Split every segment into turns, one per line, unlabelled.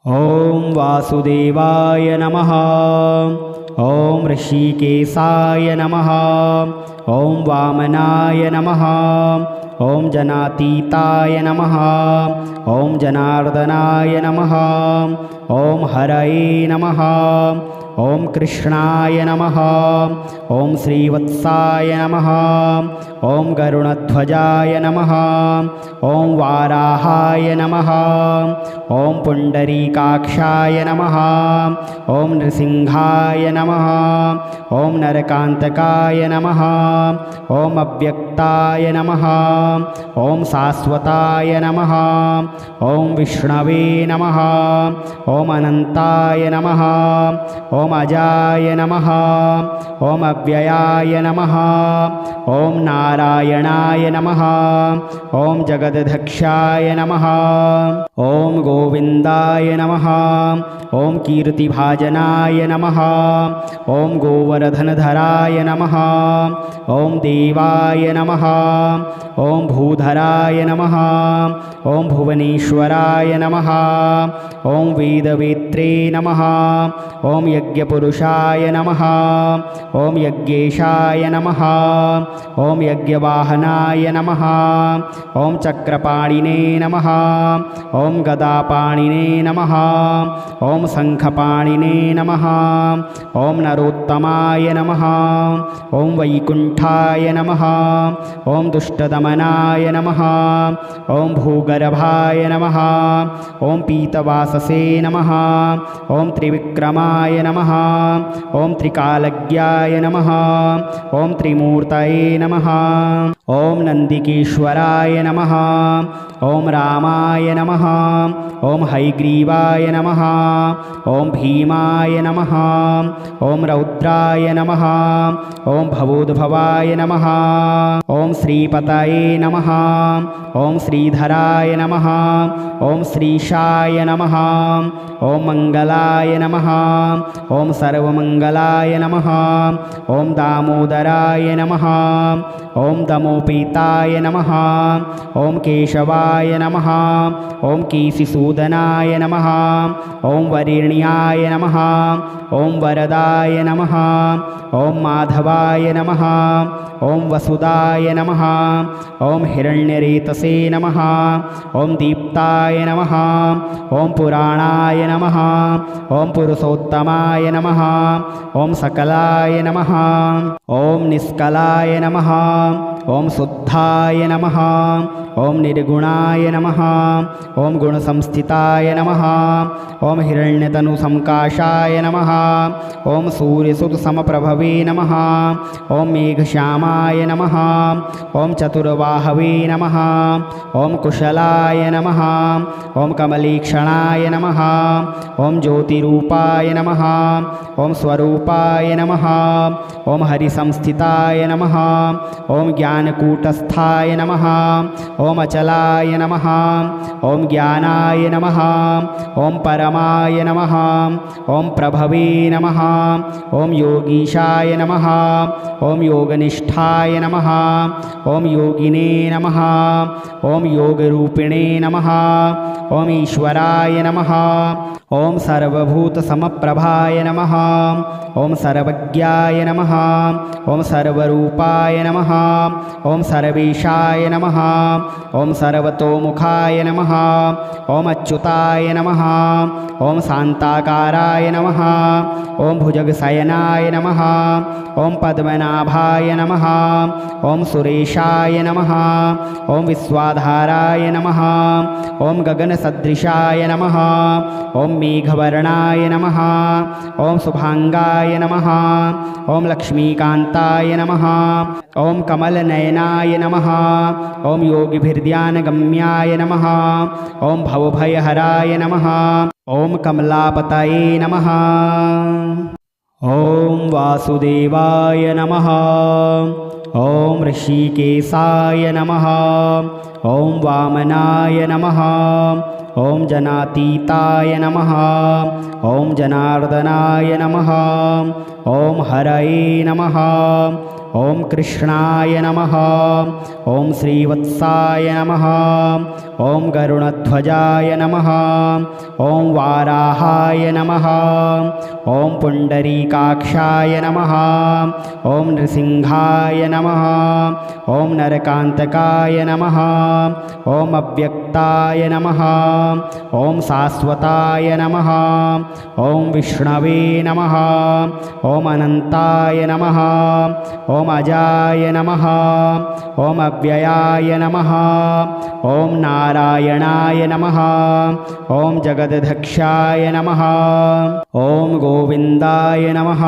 ॐ वासुदेवाय नमः। ॐ ऋषिकेशाय नमः। ॐ वामनाय नमः। ॐ जनातीताय नमः। ॐ जनार्दनाय नमः। ॐ हरये नमः। ॐ कृष्णाय नमः। ॐ श्रीवत्साय नमः। ॐ गरुणध्वजाय नमः। ॐ वाराहाय नमः। ॐ पुण्डरीकाक्षाय नमः। ॐ नृसिंहाय नमः। ॐ नरकान्तकाय नमः। ॐ अव्यक्ताय नमः। ॐ शाश्वताय नमः। ॐ विष्णवे नमः। ॐ अनन्ताय नमः। ॐ अजाय नमः। ॐ अव्ययाय नमः। ॐ नारायणाय नमः। ॐ जगदध्यक्षाय नमः। ॐ गोविन्दाय नमः। ॐ कीर्तिभाजनाय नमः। ॐ गोवर्धनधराय नमः। ॐ देवाय नमः। ॐ भूधराय नमः। ॐ भुवनेश्वराय नमः। ॐ वेदवेत्रे नमः। ॐ यज्ञपुरुषाय नमः। ॐ यज्ञेशाय नमः। ॐ यज्ञवाहनाय नमः। ॐ चक्रपाणिने नमः। ॐ गदापाणिने नमः। ॐ शङ्खपाणिने नमः। ॐ नरोत्तमाय नमः। ॐ वैकुण्ठाय नमः। ॐ दुष्टदमनाय नमः। ॐ भूगर्भाय नमः। ॐ पीतवाससे नमः। ॐ त्रिविक्रमाय नमः। ॐ त्रिकालज्ञाय नमः। ॐ त्रिमूर्तये नमः। ॐ नन्दिकेश्वराय नमः। ॐ रामाय नमः। ॐ हयग्रीवाय नमः। ॐ भीमाय नमः। ॐ रौद्राय नमः। ॐ भवोद्भवाय नमः। ॐ श्रीपतये नमः। ॐ श्रीधराय नमः। ॐ श्रीशाय नमः। ॐ मङ्गलाय नमः। ॐ सर्वमङ्गलाय नमः। ॐ दामोदराय नमः। ॐ दमोपीताय नमः। ॐ केशवाय नमः। ॐ केशिसूदनाय नमः। ॐ वरेण्याय नमः। ॐ वरदाय नमः। ॐ माधवाय नमः। ॐ वसुदाय नमः। ॐ हिरण्यरेतसे नमः। ॐ दीप्ताय नमः। ॐ पुराणाय नमः। ॐ पुरुषोत्तमाय नमः। ॐ सकलाय नमः। ॐ निष्कलाय नमः। ॐ शुद्धाय नमः। ॐ निर्गुणाय नमः। ॐ गुणसंस्थिताय नमः। ॐ हिरण्यतनुसंकाशाय नमः। ॐ सूर्यसुतसमप्रभवे नमः। ॐ मेघश्यामाय नमः। ॐ चतुर्बाहवे नमः। ॐ कुशलाय नमः। ॐ कमलीक्षणाय नमः। ॐ ज्योतिरूपाय नमः। ॐ स्वरूपाय नमः। ॐ हरिसंस्थिताय नमः। ॐ ज्ञानकूटस्थाय नमः। ॐ अचलाय नमः। ॐ ज्ञानाय नमः। ॐ परमाय नमः। ॐ प्रभवे नमः। ॐ योगीशाय नमः। ॐ योगनिष्ठाय नमः। ॐ योगिने नमः। ॐ योगरूपिणे नमः। ॐ ईश्वराय नमः। ॐ सर्वभूतसमप्रभाय नमः। ॐ सर्वज्ञाय नमः। ॐ सर्वरूपाय नमः। ॐ सर्वेशाय नमः। ॐ सर्वतोमुखाय नमः। ॐ अच्युताय नमः। ॐ शान्ताकाराय नमः। ॐ भुजगशयनाय नमः। ॐ पद्मनाभाय नमः। ॐ सुरेशाय नमः। ॐ विश्वाधाराय नमः। ॐ गगनसदृशाय नमः। ॐ मेघवर्णाय नमः। ॐ शुभांगाय नमः। ॐ लक्ष्मीकान्ताय नमः। ॐ कमलनयनाय नमः। ॐ योगिभिर्ध्यानगम्याय नमः। ॐ भवभयहराय नमः। ॐ कमलापतये नमः। ॐ वासुदेवाय नमः। ॐ ऋषिकेशाय नमः। ॐ वामनाय नमः। ॐ जनातीताय नमः। ॐ जनार्दनाय नमः। ॐ हरये नमः। ॐ कृष्णाय नमः ॐ श्रीवत्साय नमः ॐ गरुणध्वजाय नमः ॐ वाराहाय नमः ॐ पुण्डरीकाक्षाय नमः ॐ नृसिंहाय नमः ॐ नरकान्तकाय नमः ॐ अव्यक्ताय नमः ॐ शाश्वताय नमः ॐ विष्णवे नमः ॐ अनन्ताय नमः ॐ अजाय नमः ॐ अव्ययाय नमः ॐ नारायणाय नमः ॐ जगदध्यक्षाय नमः ॐ गोविन्दाय नमः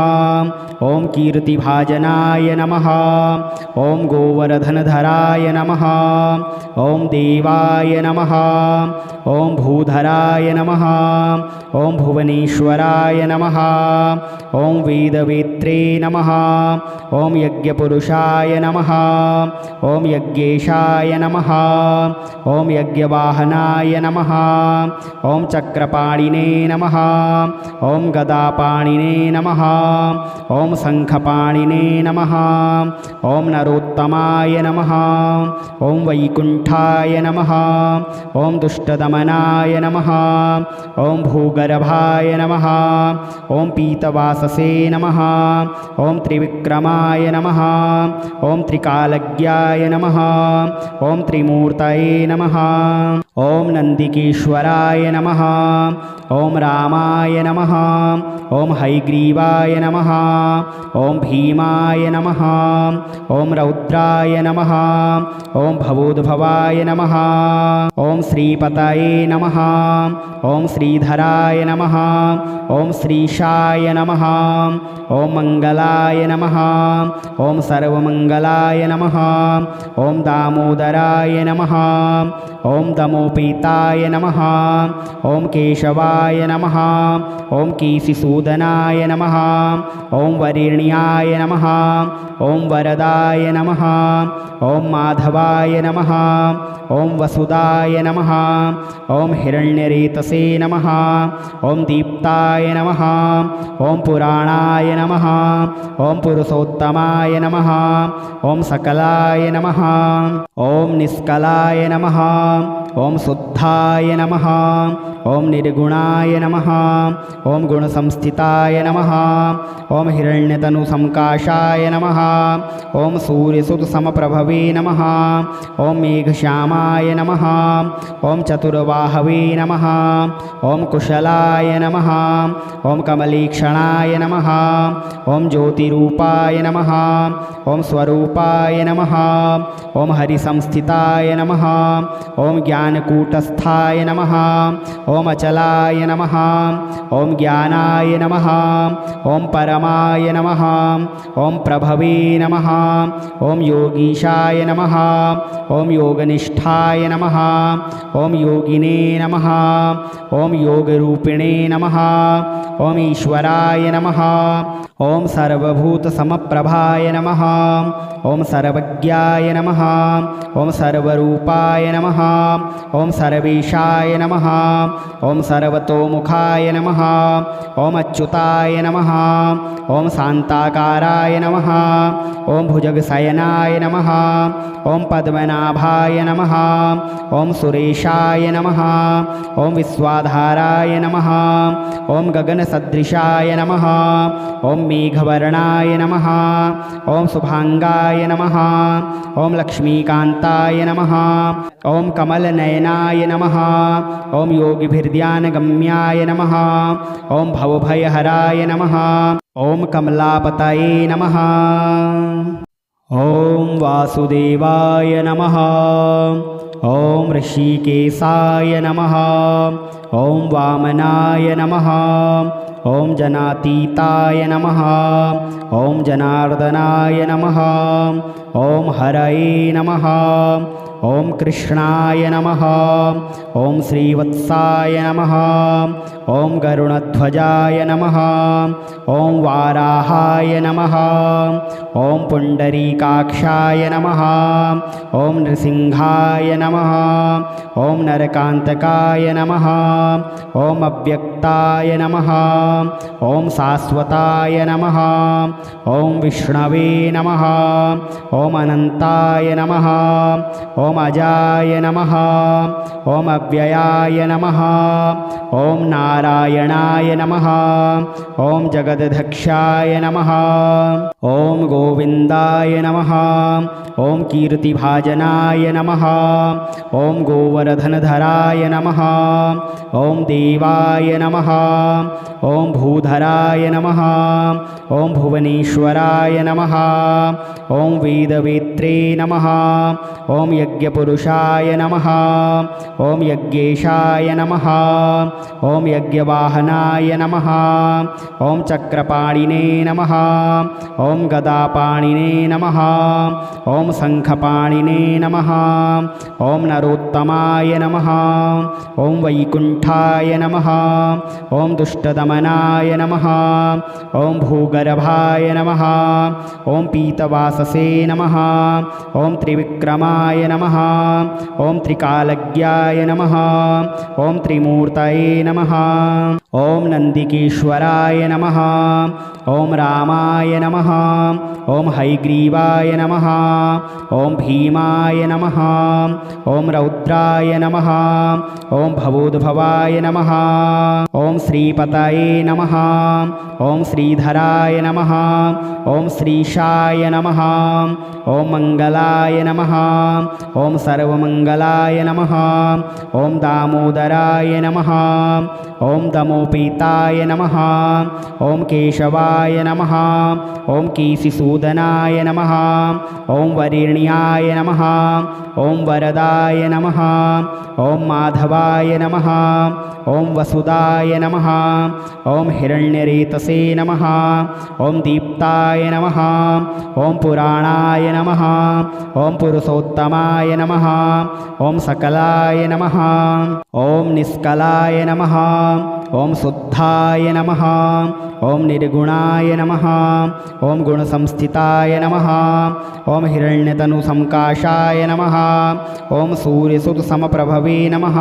ॐ कीर्तिभाजनाय नमः ॐ गोवर्धनधराय नमः ॐ देवाय नमः ॐ भूधराय नमः ॐ भुवनेश्वराय नमः ॐ वेदवेत्रे नमः ॐ यज्ञपुरुषाय नमः ॐ यज्ञेशाय नमः ॐ यज्ञवाहनाय नमः ॐ चक्रपाणिने नमः ॐ गदापाणिने नमः ॐ शङ्खपाणिने नमः ॐ नरोत्तमाय नमः ॐ वैकुण्ठाय नमः ॐ दुष्टदमनाय नमः ॐ भूगर्भाय नमः ॐ पीतवाससे नमः ॐ त्रिविक्रमाय नमः ॐ त्रिकालज्ञाय नमः ॐ त्रिमूर्तये नमः ॐ नन्दिकेश्वराय नमः ॐ रामाय नमः ॐ हैग्रीवाय नमः ॐ भीमाय नमः ॐ रौद्राय नमः ॐ भवोद्भवाय नमः ॐ श्रीपतये नमः ॐ श्रीधराय नमः ॐ श्रीशाय नमः ॐ मङ्गलाय नमः ॐ सर्वमङ्गलाय नमः ॐ दामोदराय नमः ॐ दमोपेताय नमः ॐ केशवाय नमः ॐ केशिसूदनाय नमः ॐ वरेण्याय नमः ॐ वरदाय नमः ॐ माधवाय नमः ॐ वसुदाय नमः ॐ हिरण्यरेतसे नमः ॐ दीप्ताय नमः ॐ पुराणाय नमः ॐ पुरुषोत्तमाय नमः ॐ सकलाय नमः ॐ निष्कलाय नमः ॐ शुद्धाय नमः ॐ निर्गुणाय नमः ॐ गुणसंस्थिताय नमः ॐ हिरण्यतनुसंकाशाय नमः ॐ सूर्यसुतसमप्रभवे नमः ॐ मेघश्यामाय नमः ॐ चतुर्बाहवे नमः ॐ कुशलाय नमः ॐ कमलीक्षणाय नमः ॐ ज्योतिरूपाय नमः ॐ स्वरूपाय नमः ॐ हरिसंस्थिताय नमः ॐ ज्ञानकूटस्थाय नमः ॐ अचलाय नमः ॐ ज्ञानाय नमः ॐ परमाय नमः ॐ प्रभवे नमः ॐ योगीशाय नमः ॐ योगनिष्ठाय नमः ॐ योगिने नमः ॐ योगरूपिणे नमः ॐ ईश्वराय नमः ॐ सर्वभूतसमप्रभाय नमः ॐ सर्वज्ञाय नमः ॐ सर्वरूपाय नमः ॐ सर्वेशाय नमः ॐ सर्वतोमुखाय नमः ॐ अच्युताय नमः ॐ शान्ताकाराय नमः ॐ भुजगशयनाय नमः ॐ पद्मनाभाय नमः ॐ सुरेशाय नमः ॐ विश्वाधाराय नमः ॐ गगनसदृशाय नमः ॐ मेघवर्णाय नमः ॐ शुभाङ्गाय नमः ॐ लक्ष्मीकान्ताय नमः ॐ कमलनयनाय नमः ॐ योगिभिर्ध्यानगम्याय नमः ॐ भवभयहराय नमः ॐ कमलापतये नमः ॐ वासुदेवाय नमः ॐ ऋषिकेशाय नमः ॐ वामनाय नमः ॐ जनातीताय नमः ॐ जनार्दनाय नमः ॐ हरये नमः ॐ कृष्णाय नमः ॐ श्रीवत्साय नमः ॐ गरुणध्वजाय नमः ॐ वाराहाय नमः ॐ पुण्डरीकाक्षाय नमः ॐ नृसिंहाय नमः ॐ नरकान्तकाय नमः ॐ अव्यक्ताय नमः ॐ शाश्वताय नमः ॐ विष्णवे नमः ॐ अनन्ताय नमः ॐ अजाय नमः ॐ अव्ययाय नमः ॐ नारायणाय नमः ॐ जगदध्यक्षाय नमः ॐ गोविन्दाय नमः ॐ कीर्तिभाजनाय नमः ॐ गोवर्धनधराय नमः ॐ देवाय नमः ॐ भूधराय नमः ॐ भुवनेश्वराय नमः ॐ वेदवेत्रे नमः ॐ यज्ञपुरुषाय नमः ॐ यज्ञेशाय नमः ॐ यज्ञवाहनाय नमः ॐ चक्रपाणिने नमः ॐ गदापाणिने नमः ॐ शङ्खपाणिने नमः ॐ नरोत्तमाय नमः ॐ वैकुण्ठाय नमः ॐ दुष्टदमनाय नमः ॐ भूगर्भाय नमः ॐ पीतवाससे नमः ॐ त्रिविक्रमाय नमः ॐ त्रिकालज्ञाय नमः ॐ त्रिमूर्तये नमः ॐ नन्दिकेश्वराय नमः ॐ रामाय नमः ॐ हयग्रीवाय नमः ॐ भीमाय नमः ॐ रौद्राय नमः ॐ भवोद्भवाय नमः ॐ श्रीपतये नमः ॐ श्रीधराय नमः ॐ श्रीशाय नमः ॐ मङ्गलाय नमः ॐ सर्वमङ्गलाय नमः ॐ दामोदराय नमः ॐ दमोपेताय नमः ॐ केशवाय नमः ॐ केशिसूदनाय नमः ॐ वरेण्याय नमः ॐ वरदाय नमः ॐ माधवाय नमः ॐ वसुदाय नमः ॐ हिरण्यरेतसे नमः ॐ दीप्ताय नमः ॐ पुराणाय नमः ॐ पुरुषोत्तमाय नमः ॐ सकलाय नमः ॐ निष्कलाय नमः ॐ शुद्धाय नमः ॐ निर्गुणाय नमः ॐ गुणसंस्थिताय नमः ॐ हिरण्यतनुसंकाशाय नमः ॐ सूर्यसुतसमप्रभवे नमः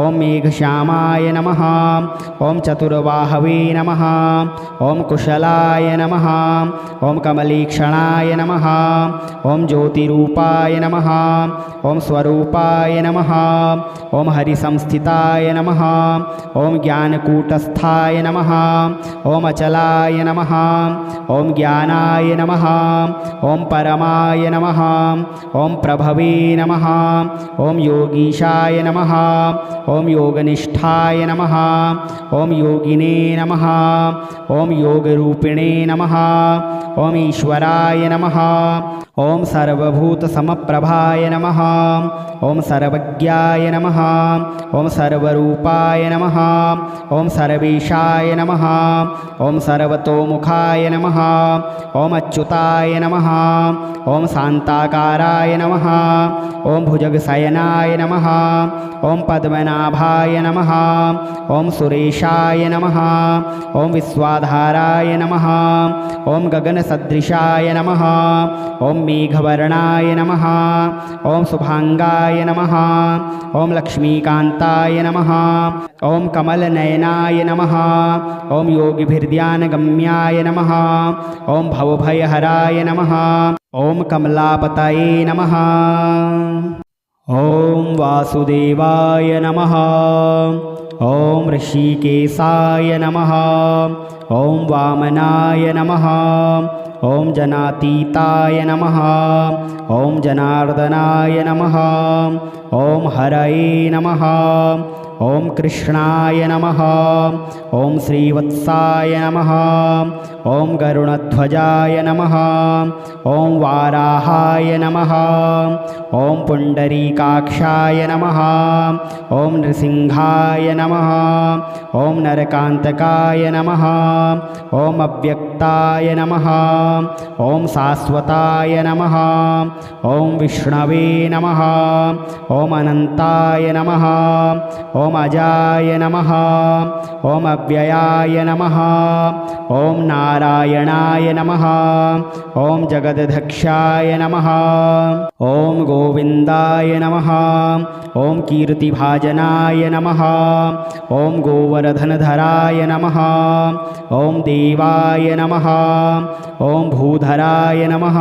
ॐ मेघश्यामाय नमः ॐ चतुर्बाहवे नमः ॐ कुशलाय नमः ॐ कमलीक्षणाय नमः ॐ ज्योतिरूपाय नमः ॐ स्वरूपाय नमः ॐ हरिसंस्थिताय नमः ॐ ज्ञानकूटस्थाय नमः ॐ अचलाय नमः ॐ ज्ञानाय नमः ॐ परमाय नमः ॐ प्रभवे नमः ॐ योगीशाय नमः ॐ योगनिष्ठाय नमः ॐ योगिने नमः ॐ योगरूपिणे नमः ॐ ईश्वराय नमः ॐ सर्वभूतसमप्रभाय नमः ॐ सर्वज्ञाय नमः ॐ सर्वरूपाय नमः ॐ सर्वेशाय नमः ॐ सर्वतोमुखाय नमः ॐ अच्युताय नमः ॐ शान्ताकाराय नमः ॐ भुजगशयनाय नमः ॐ पद्मनाभाय नमः ॐ सुरेशाय नमः ॐ विश्वाधाराय नमः ॐ गगनसदृशाय नमः ॐ मेघवर्णाय नमः ॐ शुभांगाय नमः ॐ लक्ष्मीकान्ताय नमः ॐ कमलनयनाय नमः ॐ योगिभिर्ध्यानगम्याय नमः ॐ भवभयहराय नमः ॐ कमलापतये नमः ॐ वासुदेवाय नमः ॐ ऋषिकेशाय नमः ॐ वामनाय नमः ॐ जनातीताय नमः ॐ जनार्दनाय नमः ॐ हरये नमः ॐ कृष्णाय नमः ॐ श्रीवत्साय नमः ॐ गरुणध्वजाय नमः ॐ वाराहाय नमः ॐ पुण्डरीकाक्षाय नमः ॐ नृसिंहाय नमः ॐ नरकान्तकाय नमः ॐ अव्यक्ताय नमः ॐ शाश्वताय नमः ॐ विष्णवे नमः ॐ अनन्ताय नमः ॐ अजाय नमः ॐ अव्ययाय नमः ॐ नारायणाय नमः ॐ जगदध्यक्षाय नमः ॐ गोविन्दाय नमः ॐ कीर्तिभाजनाय नमः ॐ गोवर्धनधराय नमः ॐ देवाय नमः ॐ भूधराय नमः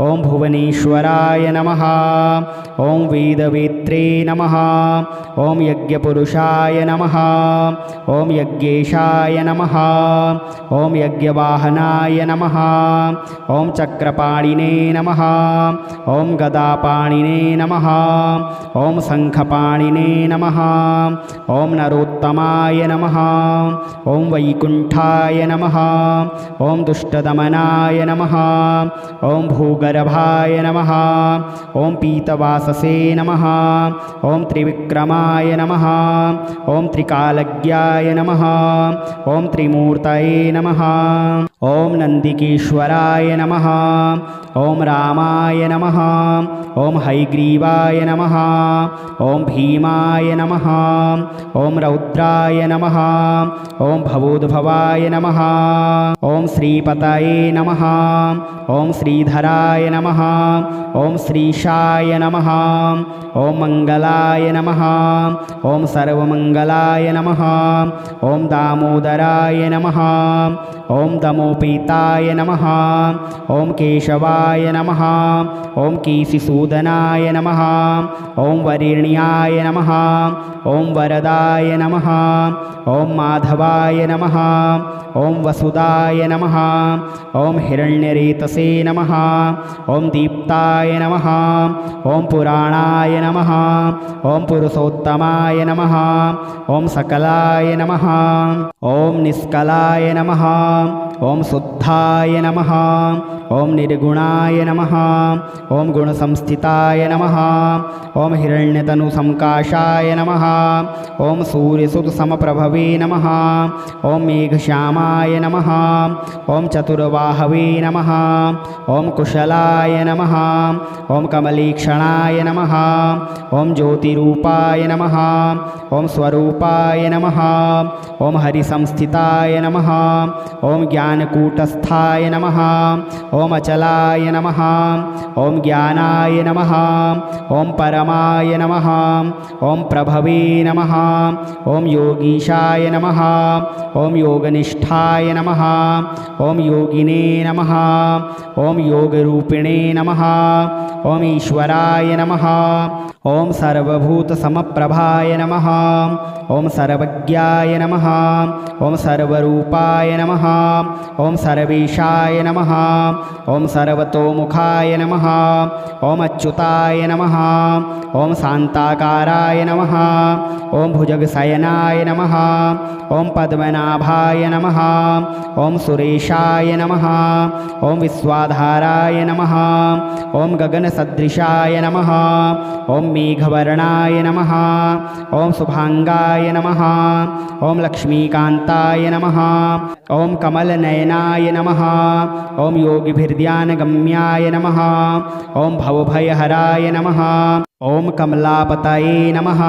ॐ भुवनेश्वराय नमः ॐ वेदवेत्रे नमः ॐ यज्ञपुरुषाय नमः ॐ यज्ञेशाय नमः ॐ यज्ञवाहनाय नमः ॐ चक्रपाणिने नमः ॐ गदापाणिने नमः ॐ शङ्खपाणिने नमः ॐ नरोत्तमाय नमः ॐ वैकुण्ठाय नमः ॐ दुष्टदमनाय नमः ॐ भूगर्भाय नमः ॐ पीतवाससे नमः ॐ त्रिविक्रमाय नमः ॐ त्रिकालज्ञाय नमः ॐ त्रिमूर्तये नमः ॐ नन्दिकेश्वराय नमः ॐ रामाय नमः ॐ हयग्रीवाय नमः ॐ भीमाय नमः ॐ रौद्राय नमः ॐ भवोद्भवाय नमः ॐ श्रीपतये नमः ॐ श्रीधराय नमः ॐ श्रीशाय नमः ॐ मङ्गलाय नमः ॐ सर्वमङ्गलाय नमः ॐ दामोदराय नमः ॐ दमोपेताय नमः ॐ केशवाय नमः ॐ केशिसूदनाय नमः ॐ वरेण्याय नमः ॐ वरदाय नमः ॐ माधवाय नमः ॐ वसुदाय नमः ॐ हिरण्यरेतसे नमः ॐ दीप्ताय नमः ॐ पुराणाय नमः ॐ पुरुषोत्तमाय नमः ॐ सकलाय नमः ॐ निष्कलाय नमः ॐ शुद्धाय नमः ॐ निर्गुणाय नमः ॐ गुणसंस्थिताय नमः ॐ हिरण्यतनुसंकाशाय नमः ॐ सूर्यसुतसमप्रभवे नमः ॐ मेघश्यामाय नमः ॐ चतुर्बाहवे नमः ॐ कुशलाय नमः ॐ कमलीक्षणाय नमः ॐ ज्योतिरूपाय नमः ॐ स्वरूपाय नमः ॐ हरिसंस्थिताय नमः ॐ ज्ञानकूटस्थाय नमः ॐ अचलाय नमः ॐ ज्ञानाय नमः ॐ परमाय नमः ॐ प्रभवे नमः ॐ योगीशाय नमः ॐ योगनिष्ठाय नमः ॐ योगिने नमः ॐ योगरूपिणे नमः ॐ ईश्वराय नमः ॐ सर्वभूतसमप्रभाय नमः ॐ सर्वज्ञाय नमः ॐ सर्वरूपाय नमः ॐ सर्वेशाय नमः ॐ सर्वतोमुखाय नमः ॐ अच्युताय नमः ॐ शान्ताकाराय नमः ॐ भुजगशयनाय नमः ॐ पद्मनाभाय नमः ॐ सुरेशाय नमः ॐ विश्वाधाराय नमः ॐ गगनसदृशाय नमः ॐ मेघवर्णाय नमः ॐ शुभाङ्गाय नमः ॐ लक्ष्मीकान्ताय नमः ॐ कमलनयनाय नमः ॐ योगिभिर्ध्यानगम्याय नमः ॐ भवभयहराय नमः ॐ कमलापतये नमः।